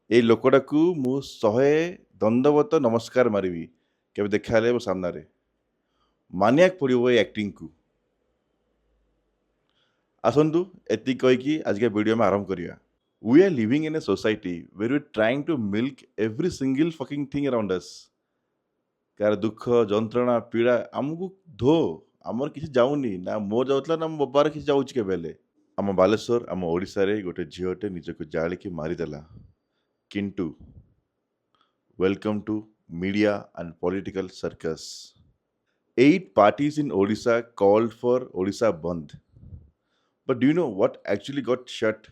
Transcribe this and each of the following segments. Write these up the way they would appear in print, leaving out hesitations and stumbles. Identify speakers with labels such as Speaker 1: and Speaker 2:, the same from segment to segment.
Speaker 1: ଏଇ ଲୋକଟାକୁ ମୁଁ 100 ଦଣ୍ଡବତ ନମସ୍କାର ମାରିବି କେବେ ଦେଖା ହେଲେ ମୋ ସାମ୍ନାରେ। ମାନିବାକୁ ପଡ଼ିବ ଏଇ ଆକ୍ଟିଂକୁ। ଆସନ୍ତୁ ଏତିକି କହିକି ଆଜିକା ଭିଡ଼ିଓ ଆମେ ଆରମ୍ଭ କରିବା। We are living in a society where we're trying to milk every single fucking thing around us. କାହାର ଦୁଃଖ ଯନ୍ତ୍ରଣା ପୀଡ଼ା ଆମକୁ ଧୋ ଆମର କିଛି ଯାଉନି ନା ମୋ ଯାଉଥିଲା ନା ମୋ ବାବାର କିଛି ଯାଉଛି କେବେ ହେଲେ। ଆମ ବାଲେଶ୍ୱର ଆମ ଓଡ଼ିଶାରେ ଗୋଟେ ଝିଅଟେ ନିଜକୁ ଜାଳିକି ମାରିଦେଲା। କିନ୍ତୁ welcome to media and political circus. 8 parties in Odisha called for Odisha Bandh. But do you know what actually got shut?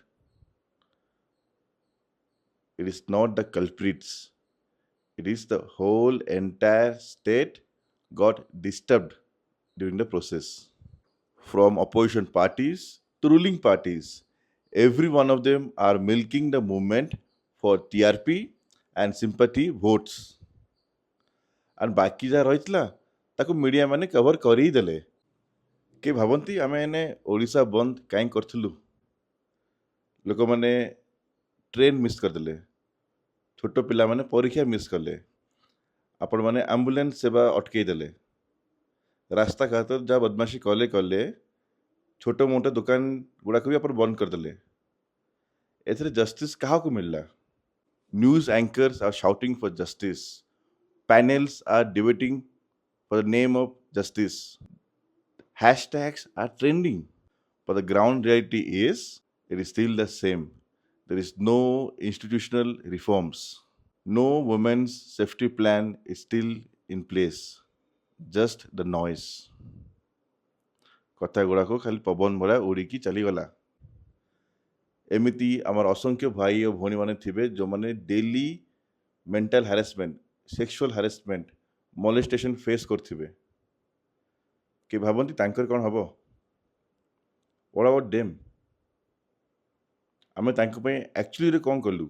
Speaker 1: It is not the culprits. It is the whole entire state got disturbed during the process. From opposition parties to ruling parties, every one of them are milking the movement for TRP and sympathy votes. And ବାକି ଯାହା ରହିଥିଲା ତାକୁ media ମାନେ cover କରି ହିଁ ଦେଲେ। କିଏ ଭାବନ୍ତି ଆମେ ଏନେ ଓଡ଼ିଶା ବନ୍ଦ କାହିଁ କରିଥିଲୁ? ଲୋକମାନେ ଟ୍ରେନ୍ ମିସ୍ କରିଦେଲେ, ଛୋଟ ପିଲାମାନେ ପରୀକ୍ଷା ମିସ୍ କଲେ, ଆପଣମାନେ ଆମ୍ବୁଲାନ୍ସ ସେବା ଅଟକେଇ ଦେଲେ, ରାସ୍ତାଘାଟ ଯାହା ବଦମାସି କଲେ, ଛୋଟ ମୋଟ ଦୋକାନ ଗୁଡ଼ାକ ବି ଆପଣ ବନ୍ଦ କରିଦେଲେ। ଏଥିରେ ଜଷ୍ଟିସ୍ କାହାକୁ ମିଳିଲା? News anchors are shouting for justice, panels are debating for the name of justice. Hashtags are trending. But the ground reality is it is still the same. There is no institutional reforms. No women's safety plan is still in place. Just the noise. କଥା ଗୁଡ଼ାକ ଖାଲି ପବନ ଭଳିଆ ଉଡ଼ିକି ଚାଲିଗଲା। ଏମିତି ଆମର ଅସଂଖ୍ୟ ଭାଇ ଓ ଭଉଣୀମାନେ ଥିବେ ଯେଉଁମାନେ daily mental harassment, sexual harassment, molestation face କରୁଥିବେ। କି ଭାବନ୍ତି ତାଙ୍କର କ'ଣ ହେବ? What about them? ଆମେ ତାଙ୍କ ପାଇଁ ଆକ୍ଚୁଆଲିରେ କ'ଣ କଲୁ?